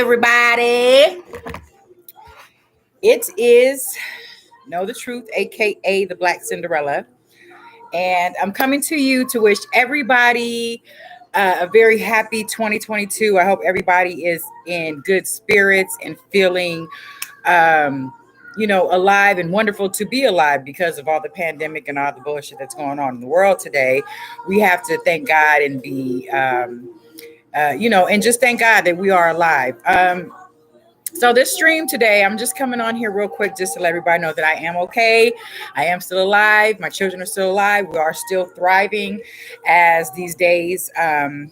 everybody. It is Know the Truth, aka the Black Cinderella. And I'm coming to you to wish everybody a very happy 2022. I hope everybody is in good spirits and feeling, um, alive and wonderful to be alive because of all the pandemic and all the bullshit that's going on in the world today. We have to thank God and and just thank God that we are alive. So this stream today, I'm just coming on here real quick just to let everybody know that I am okay. I am still alive. My children are still alive. We are still thriving as these days, turn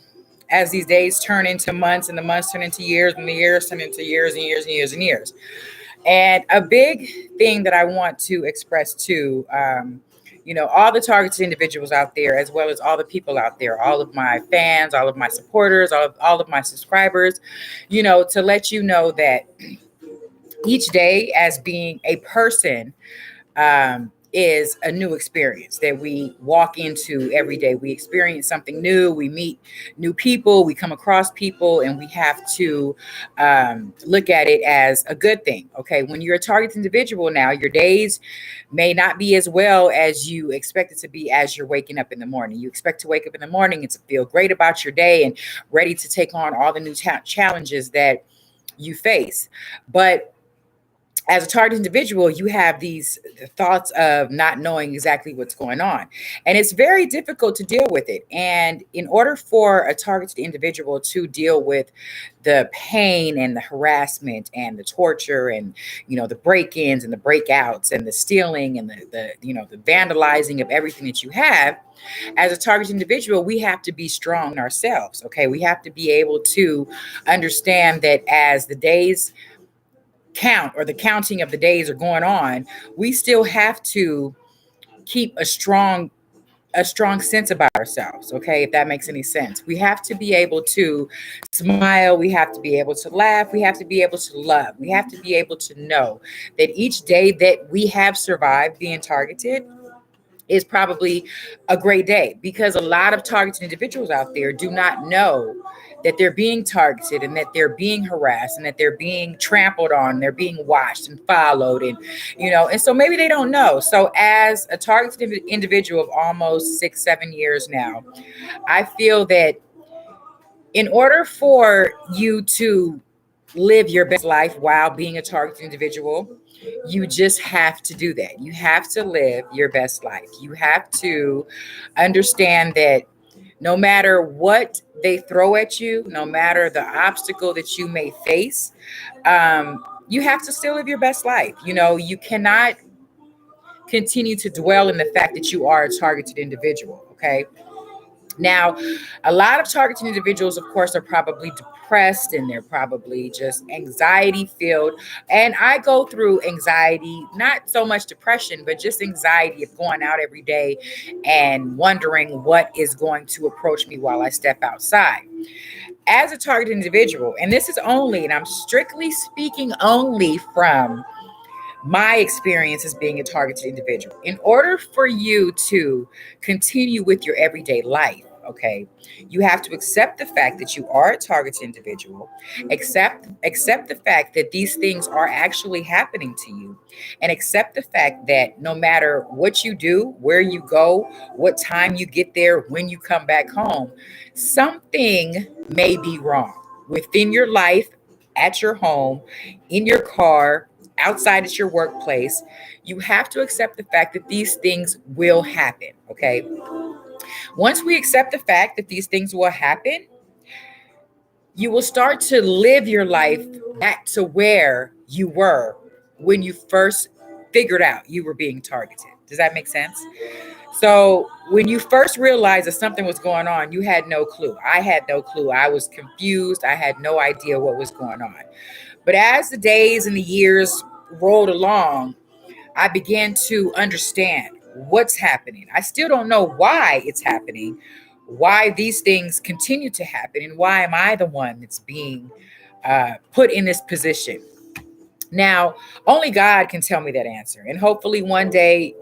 into months and the months turn into years and the years turn into years and years and years and years. And a big thing that I want to express to, all the targeted individuals out there, as well as all the people out there, all of my fans, all of my supporters, all of my subscribers, to let you know that each day as being a person, is a new experience that we walk into every day. We experience something new. We meet new people. We come across people, and we have to look at it as a good thing. Okay, when you're a targeted individual now, your days may not be as well as you expect it to be as you're waking up in the morning. You expect to wake up in the morning and to feel great about your day and ready to take on all the new challenges that you face. But as a target individual, you have these thoughts of not knowing exactly what's going on. And it's very difficult to deal with it. And in order for a targeted individual to deal with the pain and the harassment and the torture and, the break-ins and the breakouts and the stealing and the vandalizing of everything that you have, as a targeted individual, we have to be strong ourselves. Okay. We have to be able to understand that as the days count or the counting of the days are going on, we still have to keep a strong sense about ourselves. Okay, if that makes any sense. We have to be able to smile, we have to be able to laugh, we have to be able to love, we have to be able to know that each day that we have survived being targeted is probably a great day, because a lot of targeted individuals out there do not know that they're being targeted and that they're being harassed and that they're being trampled on, they're being watched and followed, and so maybe they don't know. So as a targeted individual of almost 6-7 years now, I feel that in order for you to live your best life while being a targeted individual, you just have to do that. You have to live your best life. You have to understand that no matter what they throw at you, no matter the obstacle that you may face, you have to still live your best life. You cannot continue to dwell in the fact that you are a targeted individual. Okay. Now, a lot of targeted individuals, of course, are probably depressed and they're probably just anxiety filled. And I go through anxiety, not so much depression, but just anxiety of going out every day and wondering what is going to approach me while I step outside. As a targeted individual, and this is only, and I'm strictly speaking only from my experience as being a targeted individual, in order for you to continue with your everyday life, okay, you have to accept the fact that you are a targeted individual, accept the fact that these things are actually happening to you, and accept the fact that no matter what you do, where you go, what time you get there, when you come back home, something may be wrong within your life, at your home, in your car, outside at your workplace. You have to accept the fact that these things will happen. Okay. Once we accept the fact that these things will happen, you will start to live your life back to where you were when you first figured out you were being targeted. Does that make sense? So when you first realized that something was going on, you had no clue. I had no clue. I was confused. I had no idea what was going on. But as the days and the years rolled along, I began to understand what's happening. I still don't know why it's happening, why these things continue to happen, and why am I the one that's being put in this position. Now, only God can tell me that answer. And hopefully one day,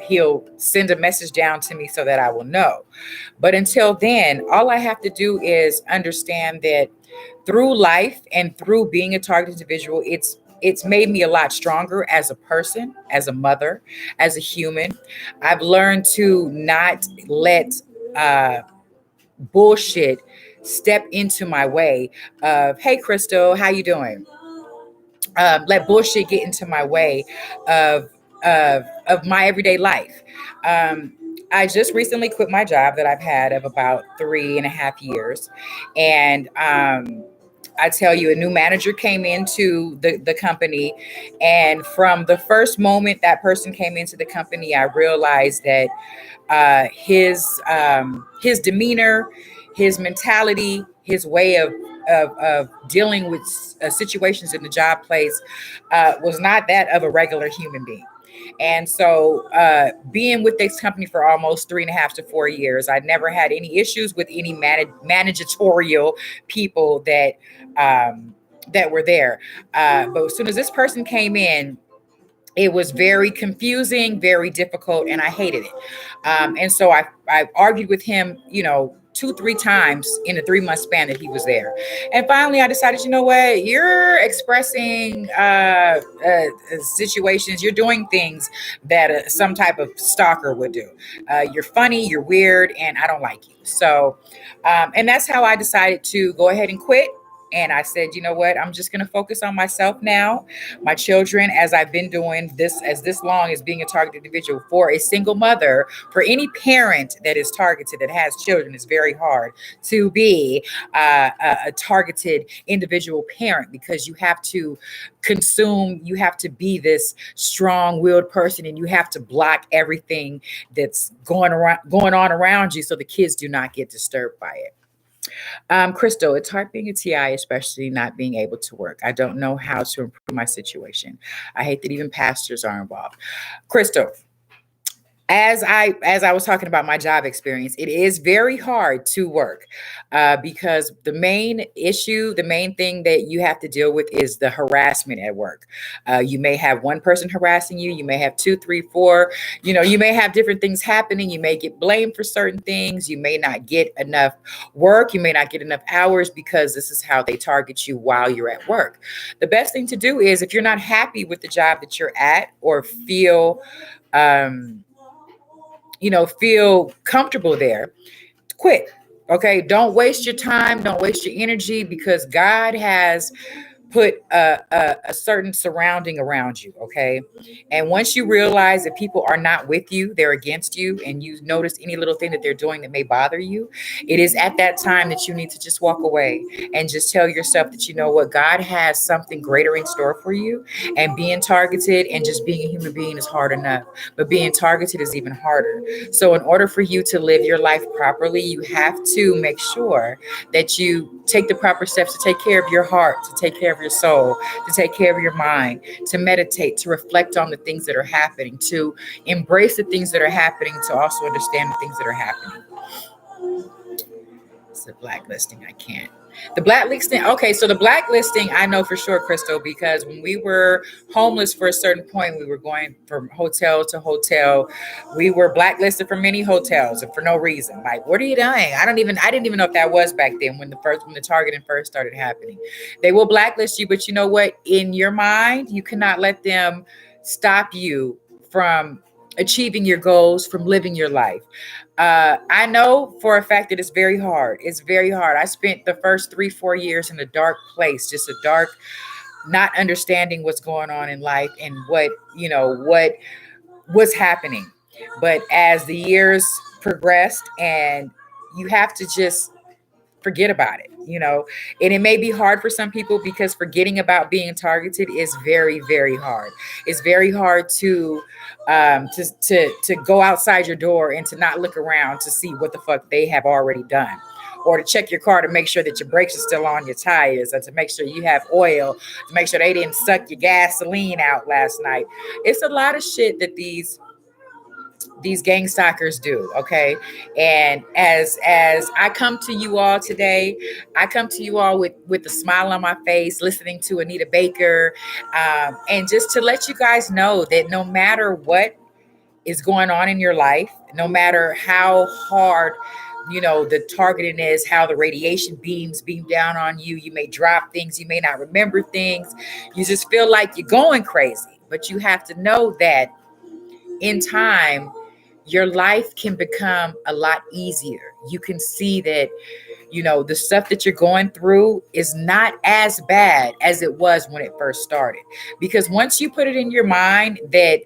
he'll send a message down to me so that I will know. But until then, all I have to do is understand that through life and through being a target individual, it's made me a lot stronger as a person, as a mother, as a human. I've learned to not let uh, bullshit step into my way of, hey, Crystal, how you doing? Let bullshit get into my way of of my everyday life. Um, I just recently quit my job that I've had of about 3.5 years, and I tell you, a new manager came into the company, and from the first moment that person came into the company, I realized that his demeanor, his mentality, his way of dealing with situations in the job place was not that of a regular human being. And so, being with this company for almost 3.5 to 4 years, I never had any issues with any managerial people that were there. But as soon as this person came in, it was very confusing, very difficult, and I hated it. And so I argued with him, 2, 3 times in a 3 month span that he was there. And finally, I decided, you know what, you're expressing situations, you're doing things that some type of stalker would do. You're funny, you're weird, and I don't like you. So, and that's how I decided to go ahead and quit. And I said, you know what? I'm just going to focus on myself now, my children, as I've been doing this long as being a targeted individual. For a single mother, for any parent that is targeted, that has children, it's very hard to be a targeted individual parent, because you have to consume, you have to be this strong-willed person, and you have to block everything that's going on around you, so the kids do not get disturbed by it. Crystal, it's hard being a TI, especially not being able to work. I don't know how to improve my situation. I hate that even pastors are involved. Crystal, as I was talking about my job experience, it is very hard to work because the main thing that you have to deal with is the harassment at work. You may have one person harassing you, you may have two, three, four. You may have different things happening. You may get blamed for certain things. You may not get enough work. You may not get enough hours because this is how they target you while you're at work. The best thing to do is, if you're not happy with the job that you're at, or um, feel comfortable there, quit. Okay. Don't waste your time. Don't waste your energy, because God has put a certain surrounding around you. Okay. And once you realize that people are not with you, they're against you, and you notice any little thing that they're doing that may bother you, it is at that time that you need to just walk away and just tell yourself that, you know what, God has something greater in store for you. And being targeted and just being a human being is hard enough, but being targeted is even harder. So in order for you to live your life properly, you have to make sure that you take the proper steps to take care of your heart, to take care of your soul, to take care of your mind, to meditate, to reflect on the things that are happening, to embrace the things that are happening, to also understand the things that are happening. It's the blacklisting. I can't. The blacklisting. Okay, so the blacklisting, I know for sure, Crystal, because when we were homeless for a certain point, we were going from hotel to hotel. We were blacklisted from many hotels, and for no reason. Like, what are you doing? I didn't even know if that was back then, when the targeting first started happening. They will blacklist you, but you know what? In your mind, you cannot let them stop you from achieving your goals, from living your life. I know for a fact that it's very hard. It's very hard. I spent the first 3, 4 years in a dark place, just a dark, not understanding what's going on in life and what was happening. But as the years progressed, and you have to just forget about it, and it may be hard for some people, because forgetting about being targeted is very, very hard. It's very hard to go outside your door and to not look around to see what the fuck they have already done, or to check your car to make sure that your brakes are still on your tires, or to make sure you have oil, to make sure they didn't suck your gasoline out last night. It's a lot of shit that these gang stalkers do. Okay. And as I come to you all today, I come to you all with a smile on my face, listening to Anita Baker, and just to let you guys know that no matter what is going on in your life, no matter how hard, the targeting is, how the radiation beam down on you, you may drop things, you may not remember things, you just feel like you're going crazy. But you have to know that in time, your life can become a lot easier. You can see that, the stuff that you're going through is not as bad as it was when it first started. Because once you put it in your mind that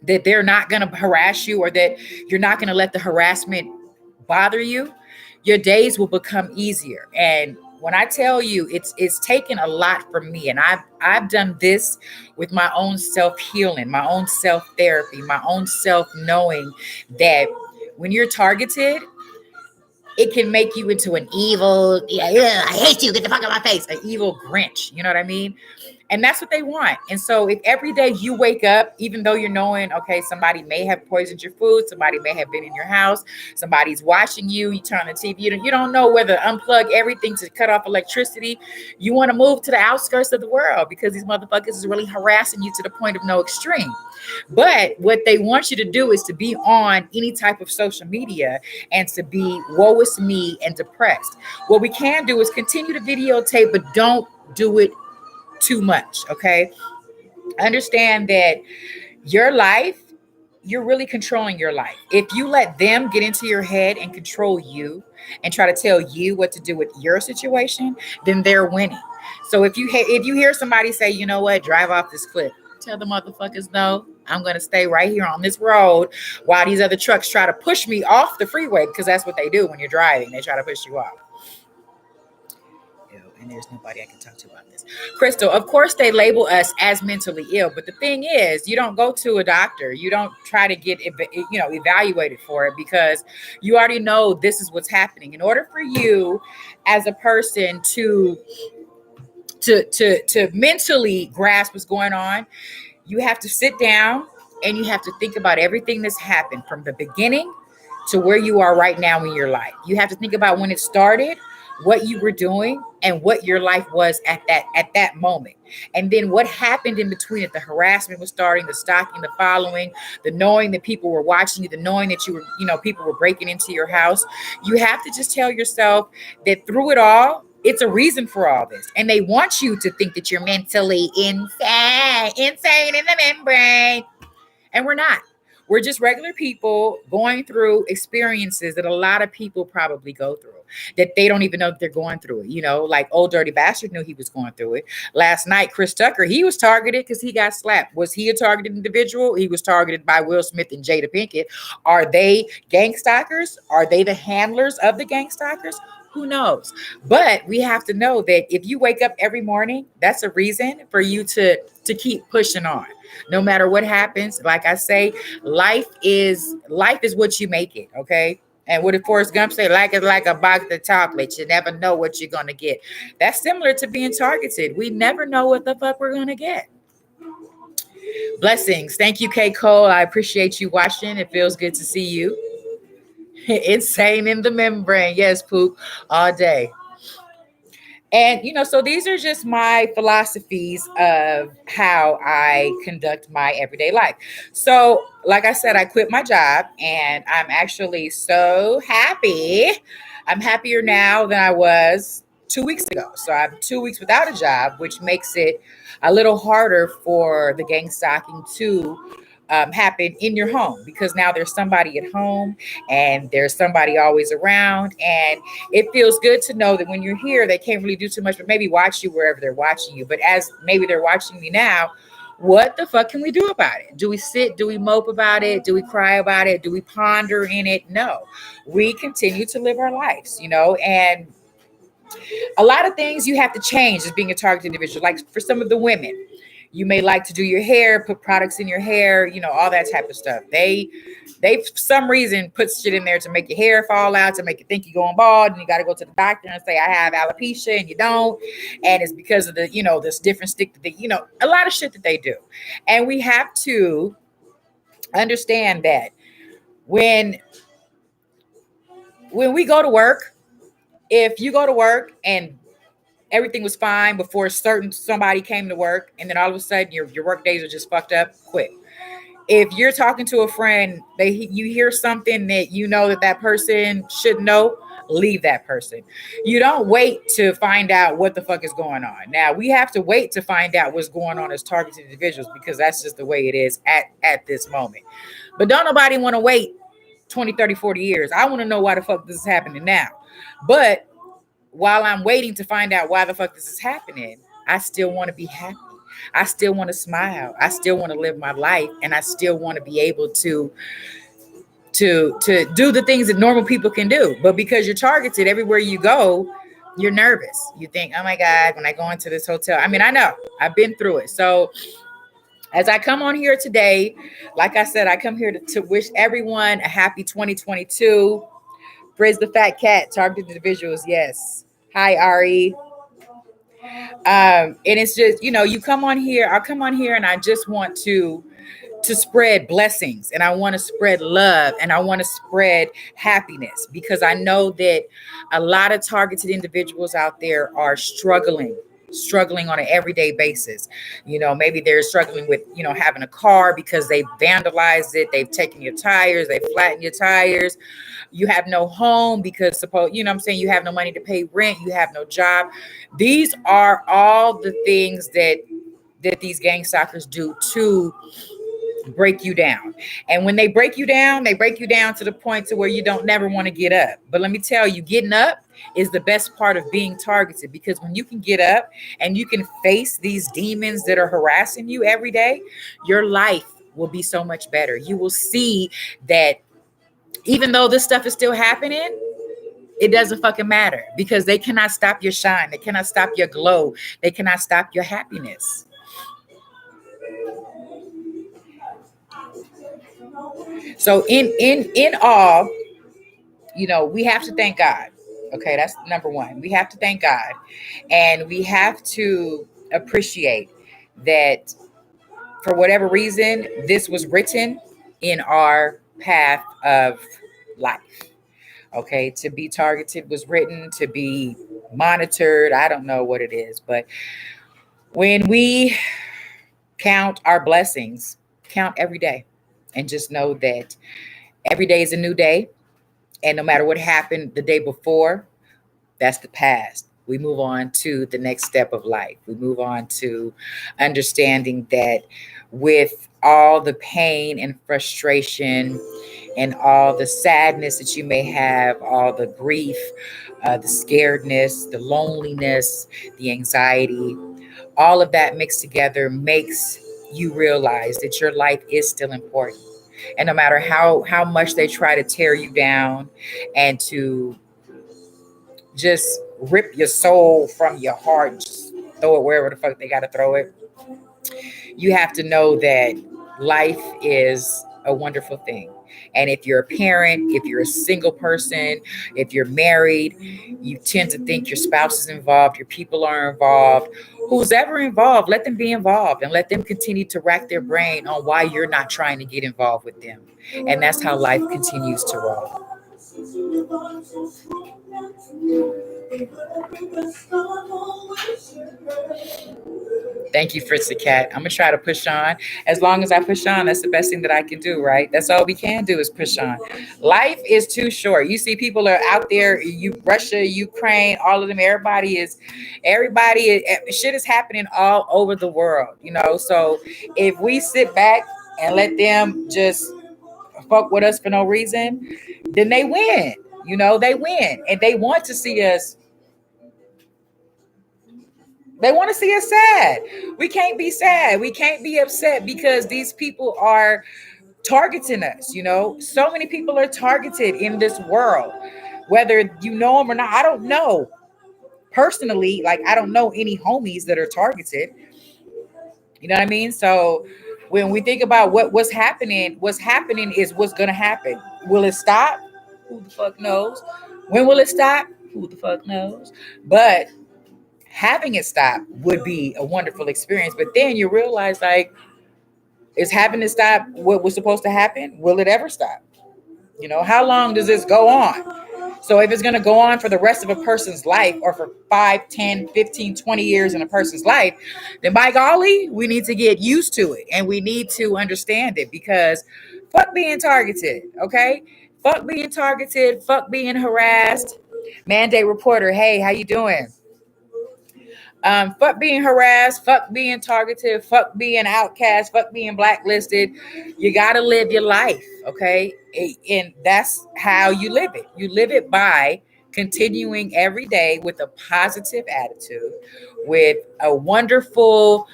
they're not going to harass you, or that you're not going to let the harassment bother you, your days will become easier. And when I tell you, it's taken a lot from me, and I've done this with my own self healing, my own self therapy, my own self knowing that when you're targeted, it can make you into an evil, yeah, I hate you, get the fuck out of my face, an evil Grinch. You know what I mean? And that's what they want. And so if every day you wake up, even though you're knowing, okay, somebody may have poisoned your food, somebody may have been in your house, somebody's watching you, you turn on the TV, you don't know whether to unplug everything to cut off electricity. You want to move to the outskirts of the world because these motherfuckers is really harassing you to the point of no extreme. But what they want you to do is to be on any type of social media and to be woe is me and depressed. What we can do is continue to videotape, but don't do it too much. Okay. Understand that your life, you're really controlling your life. If you let them get into your head and control you and try to tell you what to do with your situation, then they're winning. So if you hear somebody say, you know what, drive off this cliff, tell the motherfuckers, no, I'm going to stay right here on this road while these other trucks try to push me off the freeway, because that's what they do when you're driving. They try to push you off. And there's nobody I can talk to about this. Crystal, of course they label us as mentally ill, but the thing is, you don't go to a doctor. You don't try to get evaluated for it, because you already know this is what's happening. In order for you as a person to mentally grasp what's going on, you have to sit down and you have to think about everything that's happened from the beginning to where you are right now in your life. You have to think about when it started, what you were doing, and what your life was at that moment. And then what happened in between it. The harassment was starting, the stalking, the following, the knowing that people were watching you, the knowing that people were breaking into your house. You have to just tell yourself that through it all, it's a reason for all this. And they want you to think that you're mentally insane in the membrane. And we're not. We're just regular people going through experiences that a lot of people probably go through, that they don't even know that they're going through it. Like Old Dirty Bastard knew he was going through it. Last night, Chris Tucker, he was targeted because he got slapped. Was he a targeted individual? He was targeted by Will Smith and Jada Pinkett. Are they gang stalkers? Are they the handlers of the gang stalkers? Who knows? But we have to know that if you wake up every morning, that's a reason for you to keep pushing on. No matter what happens, like I say, life is what you make it, okay? And what did Forrest Gump say? Life is like a box of chocolates. You never know what you're going to get. That's similar to being targeted. We never know what the fuck we're going to get. Blessings. Thank you, K. Cole. I appreciate you watching. It feels good to see you. Insane in the membrane. Yes, Poop. All day. And, so these are just my philosophies of how I conduct my everyday life. So, like I said, I quit my job and I'm actually so happy. I'm happier now than I was 2 weeks ago. So I'm 2 weeks without a job, which makes it a little harder for the gang stalking to happen in your home, because now there's somebody at home and there's somebody always around, and it feels good to know that when you're here they can't really do too much but maybe watch you wherever they're watching you. But as maybe they're watching me now, what the fuck can we do about it? Do we sit? Do we mope about it? Do we cry about it? Do we ponder in it? No, we continue to live our lives, and a lot of things you have to change as being a targeted individual. Like for some of the women, you may like to do your hair, put products in your hair, all that type of stuff. They for some reason put shit in there to make your hair fall out, to make you think you're going bald, and you got to go to the doctor and say, I have alopecia, and you don't. And it's because of the, this different stick that they, a lot of shit that they do. And we have to understand that when when we go to work, if you go to work and everything was fine before certain somebody came to work, and then all of a sudden your work days are just fucked up, quit. If you're talking to a friend, you hear something that you know that person should know, leave that person. You don't wait to find out what the fuck is going on. Now we have to wait to find out what's going on as targeted individuals, because that's just the way it is at this moment. But don't nobody want to wait 20, 30, 40 years. I want to know why the fuck this is happening now. But while I'm waiting to find out why the fuck this is happening, I still want to be happy. I still want to smile. I still want to live my life, and I still want to be able to do the things that normal people can do. But because you're targeted everywhere you go, you're nervous. You think, oh my God, when I go into this hotel. I mean, I know I've been through it. So as I come on here today, like I said, I come here to wish everyone a happy 2022. Praise the fat cat, targeted individuals. Yes. Hi, Ari. And it's just, you come on here. I'll come on here and I just want to spread blessings, and I want to spread love, and I want to spread happiness, because I know that a lot of targeted individuals out there are struggling on an everyday basis. Maybe they're struggling with, having a car because they've vandalized it, they've taken your tires, they flattened your tires. You have no home because what I'm saying, you have no money to pay rent, you have no job. These are all the things that these gang stalkers do to break you down. And when they break you down to the point to where you don't never want to get up. But let me tell you, getting up is the best part of being targeted, because when you can get up and you can face these demons that are harassing you every day, your life will be so much better. You will see that even though this stuff is still happening, it doesn't fucking matter, because they cannot stop your shine. They cannot stop your glow. They cannot stop your happiness. So in all, we have to thank God. Okay, that's number one. We have to thank God, and we have to appreciate that for whatever reason this was written in our path of life. Okay, to be targeted was written, to be monitored. I don't know what it is, but when we count our blessings, count every day, and just know that every day is a new day. And no matter what happened the day before, that's the past. We move on to the next step of life. We move on to understanding that with all the pain and frustration and all the sadness that you may have, all the grief, the scaredness, the loneliness, the anxiety, all of that mixed together makes you realize that your life is still important. And no matter how much they try to tear you down and to just rip your soul from your heart and just throw it wherever the fuck they got to throw it, you have to know that life is a wonderful thing. And if you're a parent, if you're a single person, if you're married, you tend to think your spouse is involved, your people are involved. Who's ever involved, let them be involved, and let them continue to rack their brain on why you're not trying to get involved with them. And that's how life continues to roll. Thank you, Fritzy Cat. I'm gonna try to push on. As long as I push on, that's the best thing that I can do, right? That's all we can do is push on. Life is too short. You see, people are out there. Russia, Ukraine, all of them. Shit is happening all over the world. So if we sit back and let them just fuck with us for no reason, then they win. They win, and they want to see us. They want to see us sad. We can't be sad. We can't be upset, because these people are targeting us. So many people are targeted in this world, whether you know them or not. I don't know personally. Like, I don't know any homies that are targeted. You know what I mean? So when we think about what's happening is what's going to happen. Will it stop? Who the fuck knows? When will it stop? Who the fuck knows? But having it stop would be a wonderful experience. But then you realize, like, is having to stop what was supposed to happen? Will it ever stop? You know, how long does this go on? So if it's going to go on for the rest of a person's life, or for 5, 10, 15, 20 years in a person's life, then by golly, we need to get used to it and we need to understand it, because fuck being targeted, okay? Fuck being targeted, fuck being harassed. Mandate reporter, hey, how you doing? Fuck being harassed, fuck being targeted, fuck being outcast, fuck being blacklisted. You gotta live your life, okay? And that's how you live it. You live it by continuing every day with a positive attitude, with a wonderful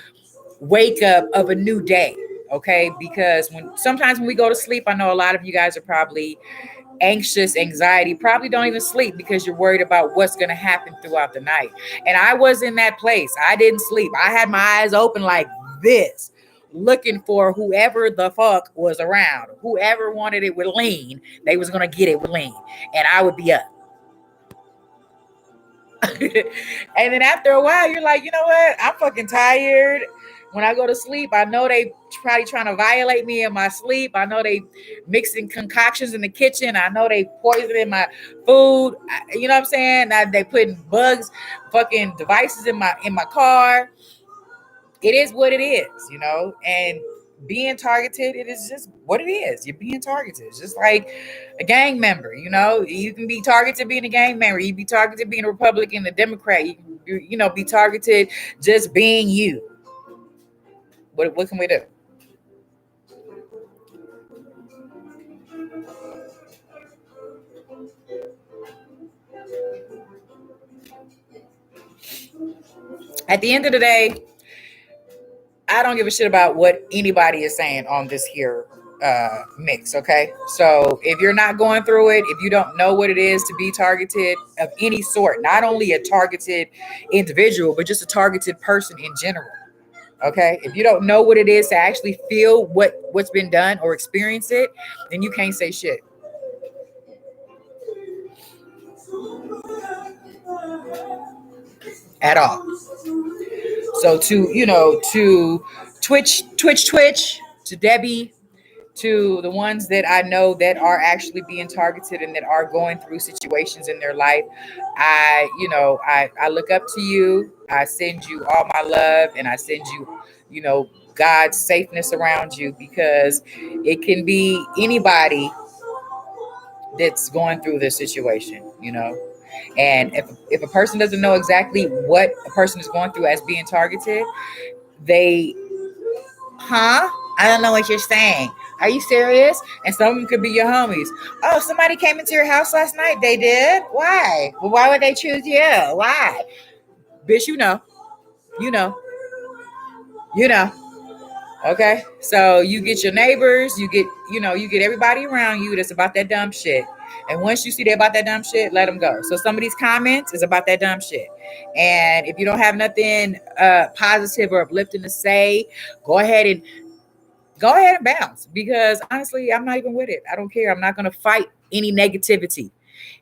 wake up of a new day. Okay, because when we go to sleep, I know a lot of you guys are probably anxious, anxiety, probably don't even sleep because you're worried about what's going to happen throughout the night. And I was in that place. I didn't sleep. I had my eyes open like this, looking for whoever the fuck was around. Whoever wanted it with lean, they was going to get it with lean. And I would be up. And then after a while, you're like, you know what? I'm fucking tired. When I go to sleep, I know they probably trying to violate me in my sleep. I know they mixing concoctions in the kitchen. I know they poisoning my food. You know what I'm saying? They putting bugs, fucking devices in my car. It is what it is, you know. And being targeted, it is just what it is. You're being targeted. It's just like a gang member, you know. You can be targeted being a gang member. You be targeted being a Republican, a Democrat. You can, be targeted just being you. What can we do? At the end of the day, I don't give a shit about what anybody is saying on this here mix. Okay, so if you're not going through it, if you don't know what it is to be targeted of any sort, not only a targeted individual, but just a targeted person in general. Okay, if you don't know what it is to actually feel what's been done or experience it, then you can't say shit at all. So to Twitch, to Debbie, to the ones that I know that are actually being targeted and that are going through situations in their life, I look up to you. I send you all my love, and I send you, God's safeness around you, because it can be anybody that's going through this situation. And if a person doesn't know exactly what a person is going through as being targeted, they, I don't know what you're saying. Are you serious? And some of them could be your homies. Oh, somebody came into your house last night. They did? Why? Well, why would they choose you? Why? Bitch, you know, you know. Okay. So you get your neighbors, you get everybody around you that's about that dumb shit. And once you see they about that dumb shit, let them go. So some of these comments is about that dumb shit. And if you don't have nothing positive or uplifting to say, go ahead and bounce, because honestly, I'm not even with it. I don't care. I'm not going to fight any negativity.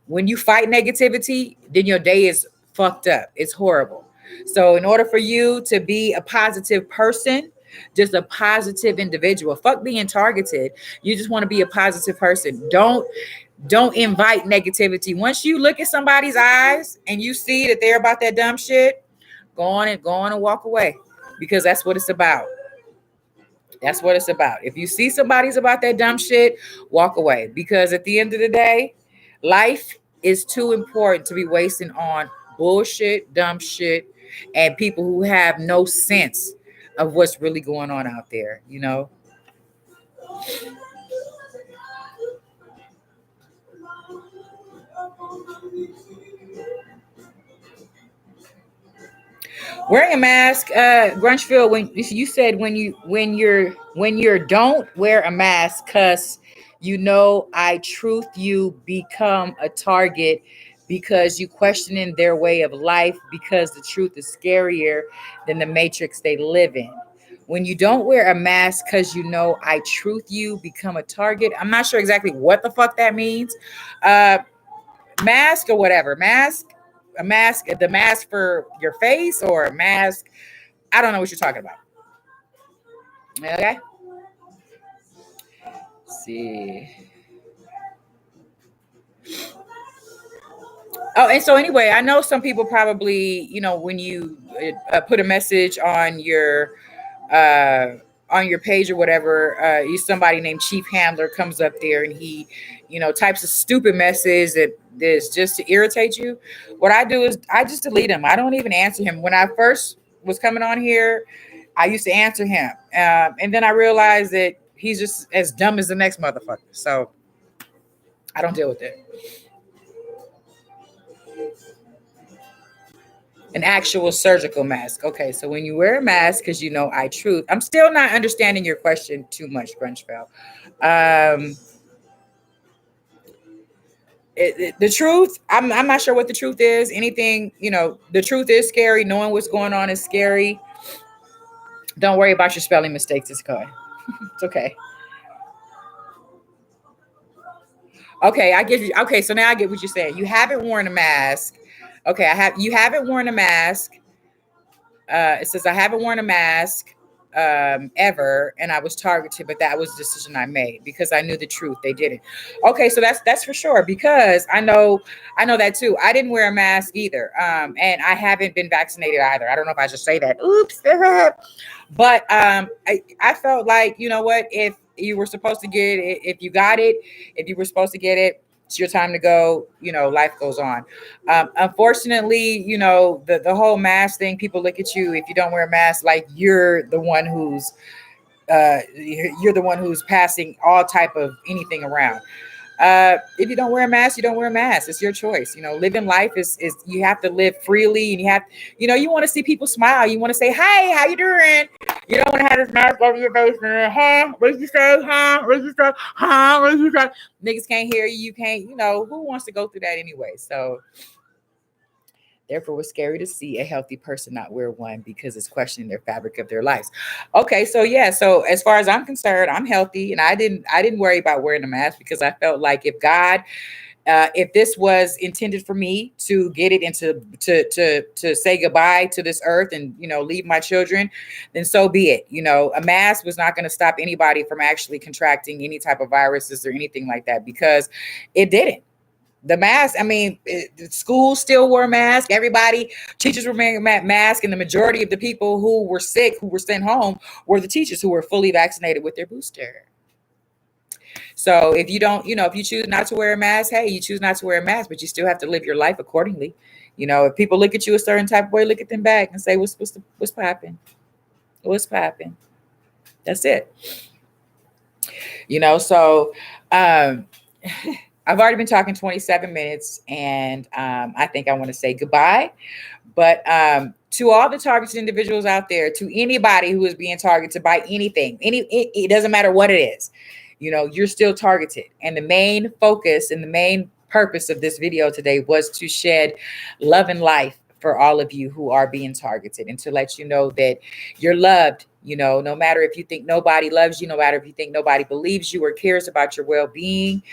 When you fight negativity, then your day is fucked up. It's horrible. So in order for you to be a positive person, just a positive individual, fuck being targeted. You just want to be a positive person. Don't invite negativity. Once you look at somebody's eyes and you see that they're about that dumb shit, go on and walk away, because that's what it's about. That's what it's about. If you see somebody's about that dumb shit, walk away. Because at the end of the day, life is too important to be wasting on bullshit, dumb shit, and people who have no sense of what's really going on out there. Wearing a mask, Grunchfield. When you said when you're don't wear a mask, cause I truth you become a target because you questioning their way of life, because the truth is scarier than the matrix they live in. When you don't wear a mask, cause I truth you become a target. I'm not sure exactly what the fuck that means. Uh, Mask or whatever. The mask for your face, or a mask. I don't know what you're talking about. Okay. Let's see. Oh, and so anyway, I know some people probably, when you put a message uh, on your page or whatever, somebody named Chief Handler comes up there and he, types a stupid message that is just to irritate you. What I do is I just delete him. I don't even answer him. When I first was coming on here, I used to answer him, and then I realized that he's just as dumb as the next motherfucker. So I don't deal with it. An actual surgical mask. Okay, so when you wear a mask, because I'm still not understanding your question too much, Grunchfell. Um, the truth, I'm not sure what the truth is. Anything, the truth is scary. Knowing what's going on is scary. Don't worry about your spelling mistakes. It's good. It's okay. Okay, I get you. Okay, so now I get what you're saying. You haven't worn a mask. Okay, you haven't worn a mask. It says I haven't worn a mask ever, and I was targeted, but that was the decision I made because I knew the truth. They didn't. Okay, so that's for sure because I know that too. I didn't wear a mask either, and I haven't been vaccinated either. I don't know if I should say that. Oops, but I felt like what, if you were supposed to get it, if you got it, if you were supposed to get it, it's your time to go. Life goes on. Unfortunately, the whole mask thing, people look at you if you don't wear a mask like you're the one who's passing all type of anything around. If you don't wear a mask, you don't wear a mask. It's your choice. Living life is you have to live freely, and you want to see people smile. You want to say, "Hey, how you doing?" You don't want to have this mask over your face. Huh? What did you say? Huh? What did you say? Huh? What did you say? Niggas can't hear you. You can't. Who wants to go through that anyway? So therefore, it was scary to see a healthy person not wear one because it's questioning their fabric of their lives. Okay, so yeah, so as far as I'm concerned, I'm healthy, and I didn't worry about wearing a mask because I felt like if this was intended for me to get it into to say goodbye to this earth and leave my children, then so be it. A mask was not going to stop anybody from actually contracting any type of viruses or anything like that because it didn't. The mask, I mean, schools still wore masks. Everybody, teachers were wearing masks, and the majority of the people who were sick, who were sent home, were the teachers who were fully vaccinated with their booster. So if you don't, if you choose not to wear a mask, hey, you choose not to wear a mask, but you still have to live your life accordingly. If people look at you a certain type of way, look at them back and say, what's popping? What's popping? That's it. So um I've already been talking 27 minutes, and I think I want to say goodbye. But to all the targeted individuals out there, to anybody who is being targeted by anything, it doesn't matter what it is, you're still targeted. And the main focus and the main purpose of this video today was to shed love and life for all of you who are being targeted, and to let you know that you're loved. No matter if you think nobody loves you, no matter if you think nobody believes you or cares about your well-being,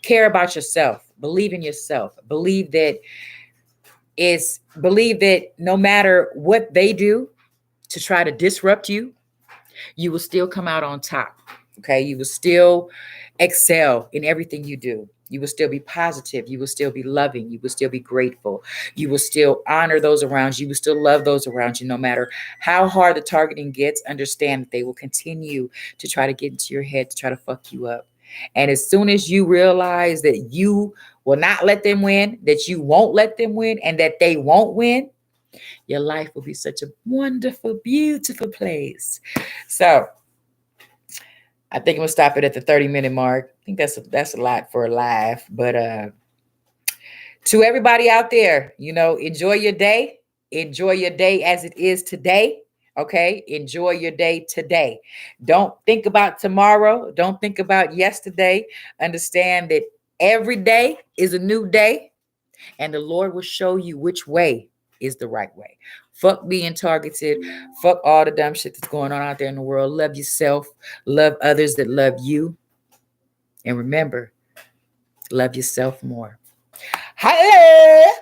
care about yourself, believe in yourself, believe that no matter what they do to try to disrupt you, you will still come out on top. Okay. You will still excel in everything you do. You will still be positive. You will still be loving. You will still be grateful. You will still honor those around you. You will still love those around you. No matter how hard the targeting gets, understand that they will continue to try to get into your head, to try to fuck you up. And as soon as you realize that you will not let them win, that you won't let them win, and that they won't win, your life will be such a wonderful, beautiful place. So I think I'm gonna stop it at the 30-minute mark. I think that's a lot for a live. But to everybody out there, enjoy your day. Enjoy your day as it is today. Okay. Enjoy your day today. Don't think about tomorrow. Don't think about yesterday. Understand that every day is a new day, and the Lord will show you which way is the right way. Fuck being targeted. Fuck all the dumb shit that's going on out there in the world. Love yourself. Love others that love you. And remember, love yourself more. Hi.